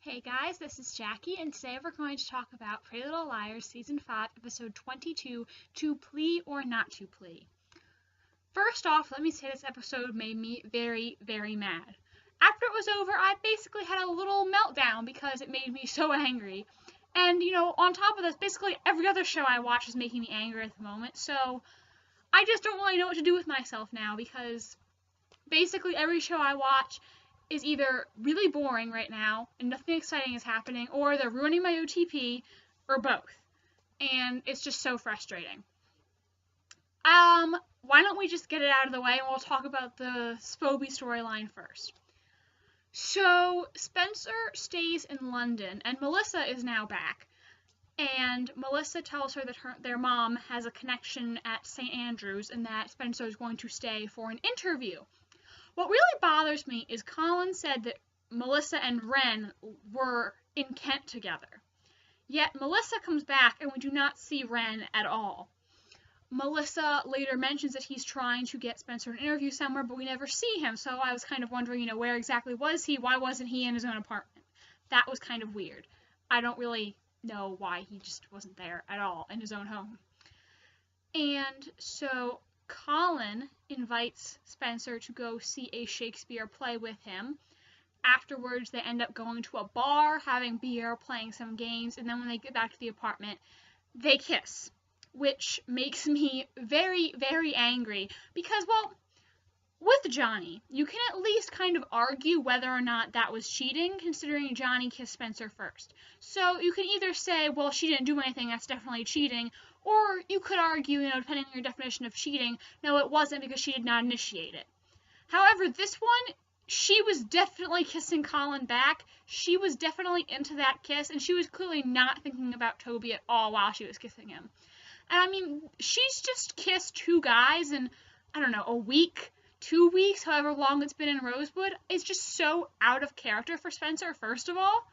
Hey guys, this is Jackie, and today we're going to talk about Pretty Little Liars Season 5, Episode 22, To Plea or Not to Plea. First off, let me say this episode made me very, very mad. After it was over, I basically had a little meltdown because it made me so angry. And, on top of this, basically every other show I watch is making me angry at the moment, so I just don't really know what to do with myself now because basically every show I watch is either really boring right now and nothing exciting is happening, or they're ruining my OTP, or both. And it's just so frustrating. Why don't we just get it out of the way and we'll talk about the Phoebe storyline first. So, Spencer stays in London, and Melissa is now back. And Melissa tells her that their mom has a connection at St. Andrews and that Spencer is going to stay for an interview. What really bothers me is Colin said that Melissa and Ren were in Kent together. Yet Melissa comes back and we do not see Ren at all. Melissa later mentions that he's trying to get Spencer an interview somewhere, but we never see him, so I was kind of wondering, where exactly was he? Why wasn't he in his own apartment? That was kind of weird. I don't really know why he just wasn't there at all in his own home. And so Colin invites Spencer to go see a Shakespeare play with him. Afterwards, they end up going to a bar, having beer, playing some games, and then when they get back to the apartment, they kiss, which makes me very, very angry because, with Johnny, you can at least kind of argue whether or not that was cheating, considering Johnny kissed Spencer first. So you can either say, well, she didn't do anything, that's definitely cheating, or you could argue, depending on your definition of cheating, no, it wasn't because she did not initiate it. However, this one, she was definitely kissing Colin back. She was definitely into that kiss, and she was clearly not thinking about Toby at all while she was kissing him. And she's just kissed two guys in, a week, 2 weeks, however long it's been in Rosewood. It's just so out of character for Spencer, first of all.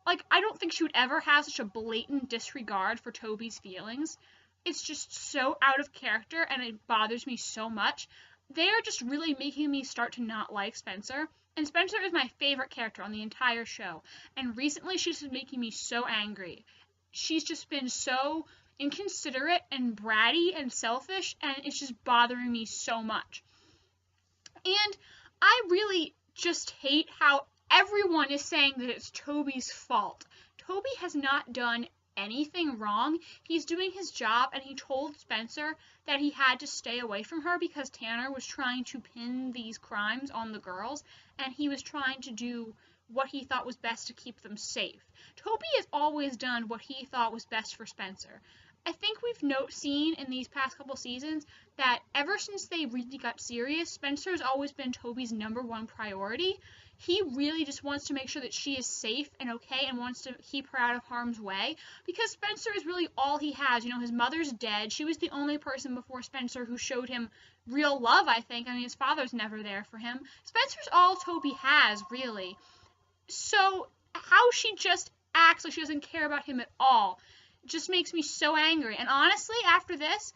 I don't think she would ever have such a blatant disregard for Toby's feelings. It's just so out of character, and it bothers me so much. They're just really making me start to not like Spencer. And Spencer is my favorite character on the entire show. And recently, she's been making me so angry. She's just been so inconsiderate and bratty and selfish, and it's just bothering me so much. And I really just hate how everyone is saying that it's Toby's fault. Toby has not done anything wrong. He's doing his job, and he told Spencer that he had to stay away from her because Tanner was trying to pin these crimes on the girls, and he was trying to do what he thought was best to keep them safe. Toby has always done what he thought was best for Spencer. I think we've seen in these past couple seasons that ever since they really got serious, Spencer's always been Toby's #1 priority. He really just wants to make sure that she is safe and okay and wants to keep her out of harm's way because Spencer is really all he has. His mother's dead. She was the only person before Spencer who showed him real love, I think. His father's never there for him. Spencer's all Toby has, really. So how she just acts like she doesn't care about him at all just makes me so angry. And honestly, after this,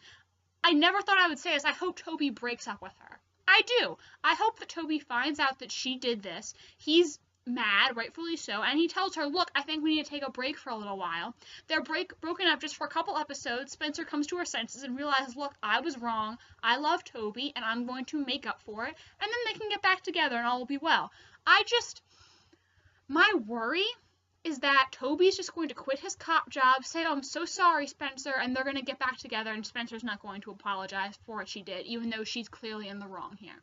I never thought I would say this. I hope Toby breaks up with her. I do. I hope that Toby finds out that she did this. He's mad, rightfully so, and he tells her, look, I think we need to take a break for a little while. They're broken up just for a couple episodes. Spencer comes to her senses and realizes, look, I was wrong. I love Toby, and I'm going to make up for it. And then they can get back together and all will be well. My worry is that Toby's just going to quit his cop job, say, oh, I'm so sorry, Spencer, and they're going to get back together, and Spencer's not going to apologize for what she did, even though she's clearly in the wrong here.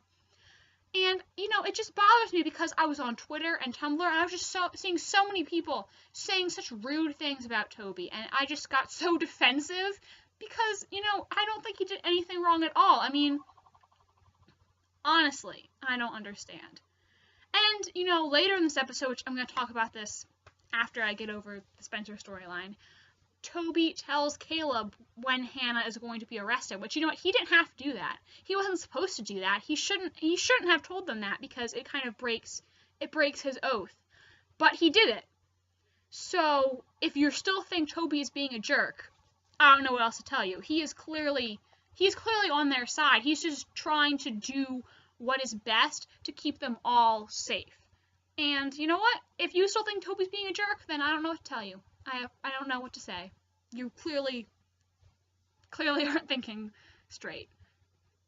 And, it just bothers me because I was on Twitter and Tumblr, and I was just seeing so many people saying such rude things about Toby, and I just got so defensive because, I don't think he did anything wrong at all. Honestly, I don't understand. And, later in this episode, which I'm going to talk about this after I get over the Spencer storyline, Toby tells Caleb when Hannah is going to be arrested, which, he didn't have to do that. He wasn't supposed to do that. He shouldn't have told them that because it kind of breaks his oath. But he did it. So, if you still think Toby is being a jerk, I don't know what else to tell you. He's clearly on their side. He's just trying to do what is best to keep them all safe. And you know what? If you still think Toby's being a jerk, then I don't know what to tell you. I don't know what to say. You clearly aren't thinking straight.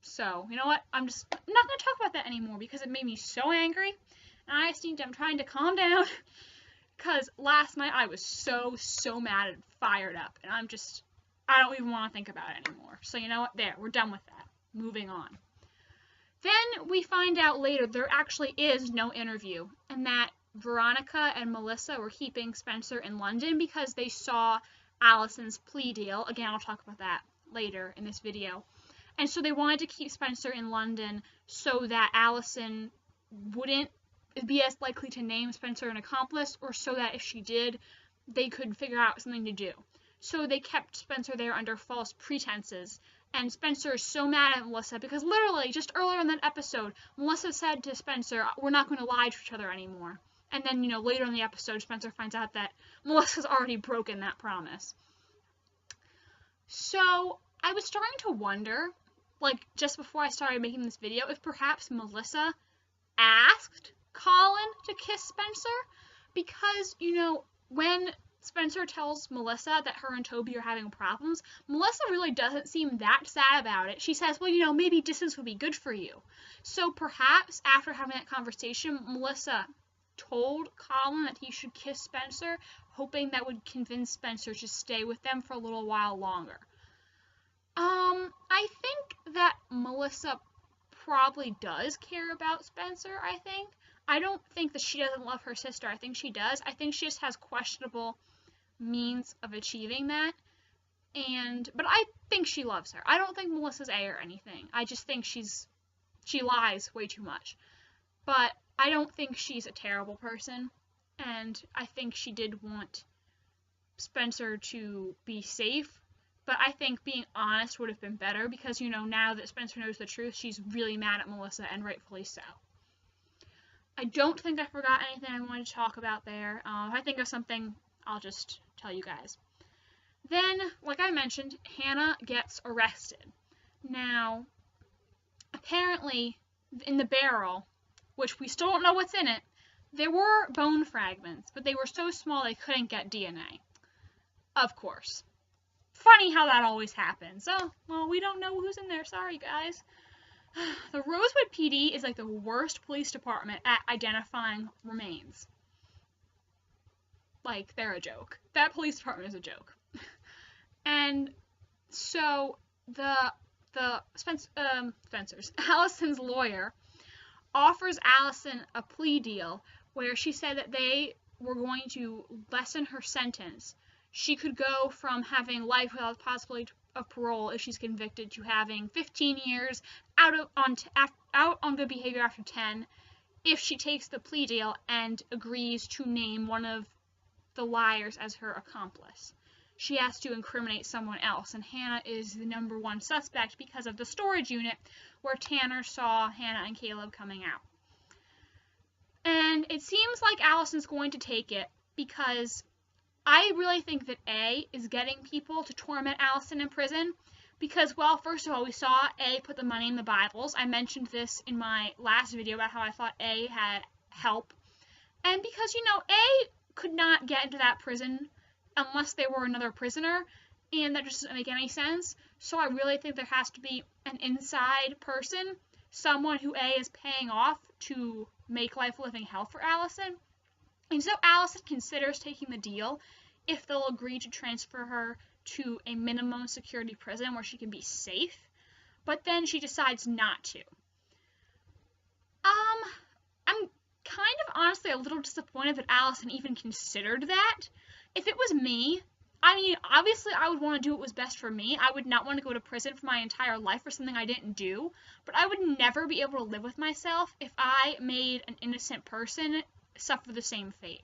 So, you know what? I'm just not going to talk about that anymore because it made me so angry. And I'm trying to calm down because last night I was so mad and fired up. And I don't even want to think about it anymore. So, you know what? There, we're done with that. Moving on. Then we find out later there actually is no interview, and that Veronica and Melissa were keeping Spencer in London because they saw Allison's plea deal. Again, I'll talk about that later in this video. And so they wanted to keep Spencer in London so that Allison wouldn't be as likely to name Spencer an accomplice, or so that if she did, they could figure out something to do. So they kept Spencer there under false pretenses. And Spencer is so mad at Melissa because literally just earlier in that episode, Melissa said to Spencer, we're not going to lie to each other anymore. And then, later in the episode, Spencer finds out that Melissa's already broken that promise. So I was starting to wonder, just before I started making this video, if perhaps Melissa asked Colin to kiss Spencer. Because, when Spencer tells Melissa that her and Toby are having problems, Melissa really doesn't seem that sad about it. She says, well, maybe distance would be good for you. So perhaps after having that conversation, Melissa told Colin that he should kiss Spencer, hoping that would convince Spencer to stay with them for a little while longer. I think that Melissa probably does care about Spencer, I think. I don't think that she doesn't love her sister. I think she does. I think she just has questionable means of achieving that, but I think she loves her. I don't think Melissa's A or anything. I just think she lies way too much. But I don't think she's a terrible person, and I think she did want Spencer to be safe, but I think being honest would have been better because, now that Spencer knows the truth, she's really mad at Melissa, and rightfully so. I don't think I forgot anything I wanted to talk about there. If I think of something, I'll just tell you guys. Then, like I mentioned, Hannah gets arrested. Now, apparently, in the barrel, which we still don't know what's in it, there were bone fragments, but they were so small they couldn't get DNA. Of course. Funny how that always happens. Oh, well, we don't know who's in there. Sorry, guys. The Rosewood PD is the worst police department at identifying remains. They're a joke. That police department is a joke. And so Allison's lawyer offers Allison a plea deal where she said that they were going to lessen her sentence. She could go from having life without the possibility of parole if she's convicted to having 15 years out on good behavior after 10 if she takes the plea deal and agrees to name one of the liars as her accomplice. She has to incriminate someone else, and Hannah is the number one suspect because of the storage unit where Tanner saw Hannah and Caleb coming out. And it seems like Allison's going to take it because I really think that A is getting people to torment Allison in prison because, well, first of all, we saw A put the money in the Bibles. I mentioned this in my last video about how I thought A had help. And because, A could not get into that prison unless they were another prisoner, and that just doesn't make any sense. So I really think there has to be an inside person, someone who A is paying off to make life a living hell for Allison. And so Allison considers taking the deal if they'll agree to transfer her to a minimum security prison where she can be safe, but then she decides not to. I'm kind of honestly a little disappointed that Allison even considered that. If it was me, obviously I would want to do what was best for me. I would not want to go to prison for my entire life for something I didn't do, but I would never be able to live with myself if I made an innocent person suffer the same fate.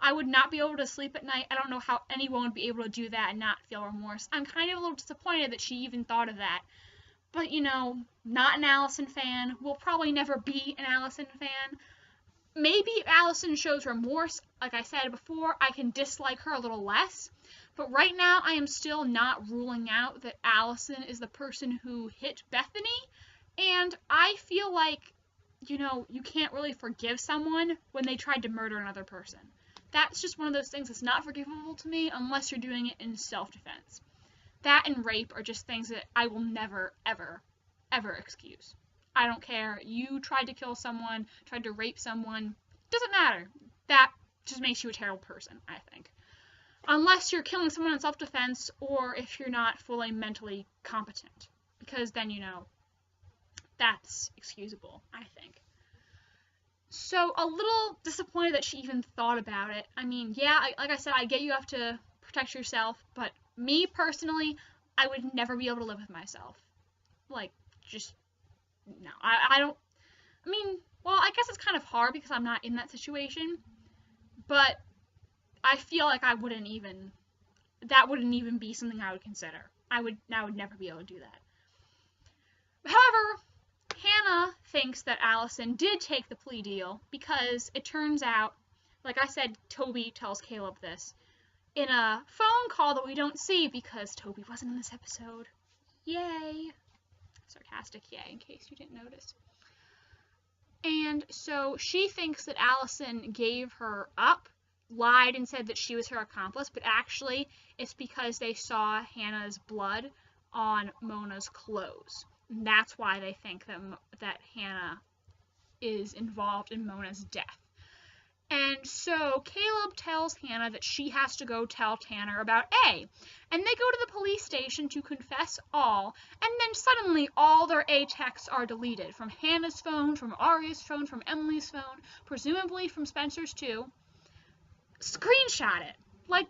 I would not be able to sleep at night. I don't know how anyone would be able to do that and not feel remorse. I'm kind of a little disappointed that she even thought of that. But, not an Allison fan. Will probably never be an Allison fan. Maybe if Allison shows remorse, like I said before, I can dislike her a little less. But right now, I am still not ruling out that Allison is the person who hit Bethany. And I feel like, you can't really forgive someone when they tried to murder another person. That's just one of those things that's not forgivable to me unless you're doing it in self-defense. That and rape are just things that I will never, ever, ever excuse. I don't care. You tried to kill someone, tried to rape someone. Doesn't matter. That just makes you a terrible person, I think. Unless you're killing someone in self-defense or if you're not fully mentally competent. Because then, that's excusable, I think. So, a little disappointed that she even thought about it. I mean, yeah, like I said, I get you have to protect yourself, but me, personally, I would never be able to live with myself. Like, just, no. I don't, I mean, well, I guess it's kind of hard because I'm not in that situation, but I feel like that wouldn't even be something I would consider. I would never be able to do that. However, Hannah thinks that Allison did take the plea deal because it turns out, like I said, Toby tells Caleb this in a phone call that we don't see because Toby wasn't in this episode. Yay! Sarcastic yay, in case you didn't notice. And so she thinks that Allison gave her up, lied and said that she was her accomplice, but actually it's because they saw Hannah's blood on Mona's clothes. And that's why they think that Hannah is involved in Mona's death. And so Caleb tells Hannah that she has to go tell Tanner about A. And they go to the police station to confess all, and then suddenly all their A texts are deleted. From Hannah's phone, from Aria's phone, from Emily's phone, presumably from Spencer's too. Screenshot it. Like,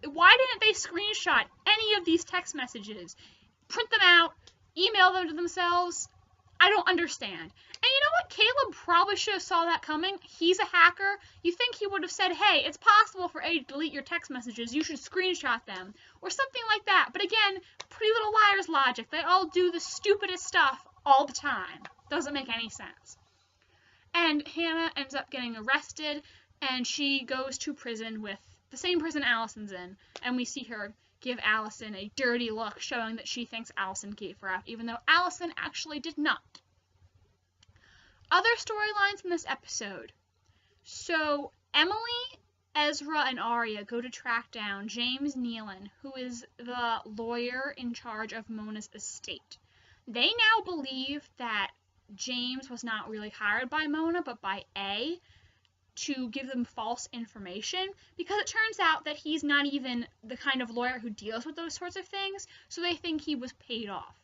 why didn't they screenshot any of these text messages? Print them out, email them to themselves? I don't understand. And you know what? Caleb probably should have saw that coming. He's a hacker. You think he would have said, hey, it's possible for A to delete your text messages. You should screenshot them. Or something like that. But again, Pretty Little Liars logic. They all do the stupidest stuff all the time. Doesn't make any sense. And Hannah ends up getting arrested, and she goes to prison with the same prison Allison's in. And we see her give Allison a dirty look, showing that she thinks Allison gave her up, even though Allison actually did not. Other storylines in this episode. So, Emily, Ezra, and Aria go to track down James Nealon, who is the lawyer in charge of Mona's estate. They now believe that James was not really hired by Mona, but by A, to give them false information, because it turns out that he's not even the kind of lawyer who deals with those sorts of things, so they think he was paid off.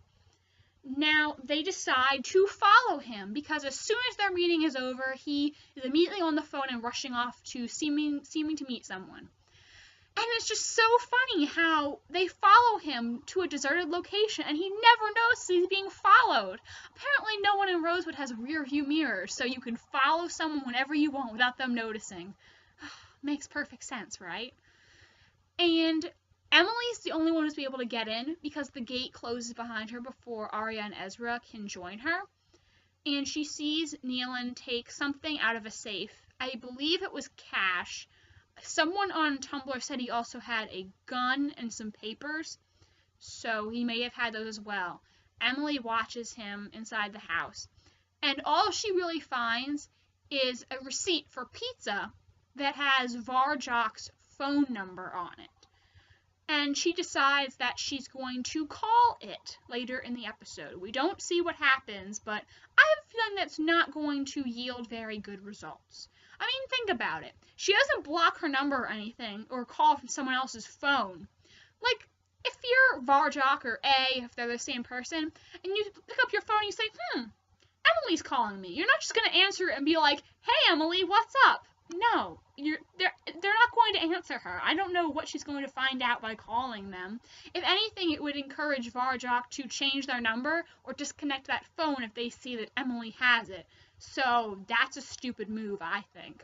Now, they decide to follow him, because as soon as their meeting is over, he is immediately on the phone and rushing off to seeming to meet someone. And it's just so funny how they follow him to a deserted location, and he never notices he's being followed. Apparently no one in Rosewood has rear view mirrors, so you can follow someone whenever you want without them noticing. Makes perfect sense, right? And Emily's the only one who's able to get in, because the gate closes behind her before Aria and Ezra can join her. And she sees Nealon take something out of a safe. I believe it was cash. Someone on Tumblr said he also had a gun and some papers, so he may have had those as well. Emily watches him inside the house, and all she really finds is a receipt for pizza that has Varjok's phone number on it. And she decides that she's going to call it later in the episode. We don't see what happens, but I have a feeling that's not going to yield very good results. I mean, think about it. She doesn't block her number or anything, or call from someone else's phone. Like, if you're Varjok or A, if they're the same person, and you pick up your phone and you say, Emily's calling me. You're not just going to answer it and be like, hey, Emily, what's up? No, they're not going to answer her. I don't know what she's going to find out by calling them. If anything, it would encourage Varjok to change their number or disconnect that phone if they see that Emily has it. So that's a stupid move, I think.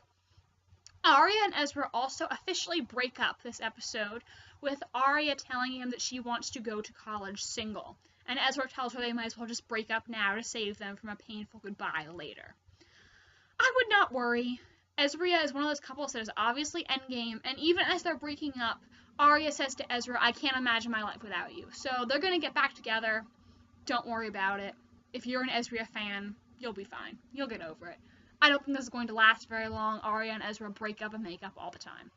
Aria and Ezra also officially break up this episode, with Aria telling him that she wants to go to college single, and Ezra tells her they might as well just break up now to save them from a painful goodbye later. I would not worry. Ezra is one of those couples that is obviously endgame, and even as they're breaking up, Aria says to Ezra, I can't imagine my life without you. So they're going to get back together. Don't worry about it. If you're an Ezra fan, You'll be fine. You'll get over it. I don't think this is going to last very long. Aria and Ezra break up and make up all the time.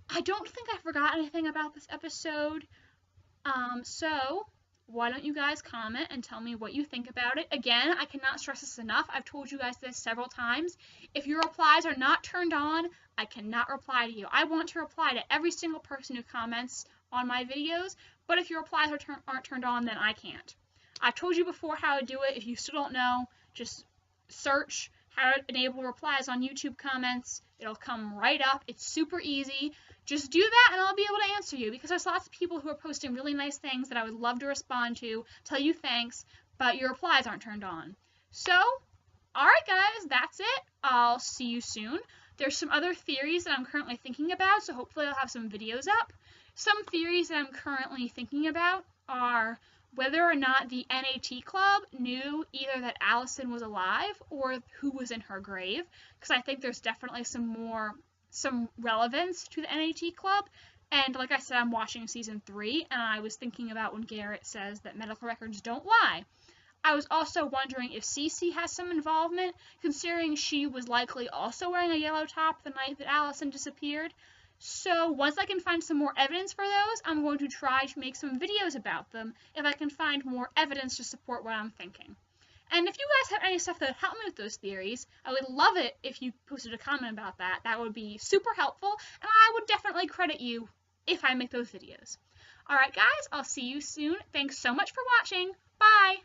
I don't think I forgot anything about this episode. So why don't you guys comment and tell me what you think about it? Again, I cannot stress this enough. I've told you guys this several times. If your replies are not turned on, I cannot reply to you. I want to reply to every single person who comments on my videos, but if your replies aren't turned on, then I can't. I've told you before how to do it. If you still don't know, just search how to enable replies on YouTube comments. It'll come right up. It's super easy. Just do that and I'll be able to answer you, because there's lots of people who are posting really nice things that I would love to respond to, tell you thanks, but your replies aren't turned on. So, alright guys, that's it. I'll see you soon. There's some other theories that I'm currently thinking about, so hopefully I'll have some videos up. Some theories that I'm currently thinking about are whether or not the NAT Club knew either that Allison was alive or who was in her grave, because I think there's definitely some relevance to the NAT Club. And like I said, I'm watching season 3, and I was thinking about when Garrett says that medical records don't lie. I was also wondering if Cece has some involvement, considering she was likely also wearing a yellow top the night that Allison disappeared. So once I can find some more evidence for those, I'm going to try to make some videos about them if I can find more evidence to support what I'm thinking. And if you guys have any stuff that would help me with those theories, I would love it if you posted a comment about that. That would be super helpful, and I would definitely credit you if I make those videos. Alright guys, I'll see you soon. Thanks so much for watching. Bye!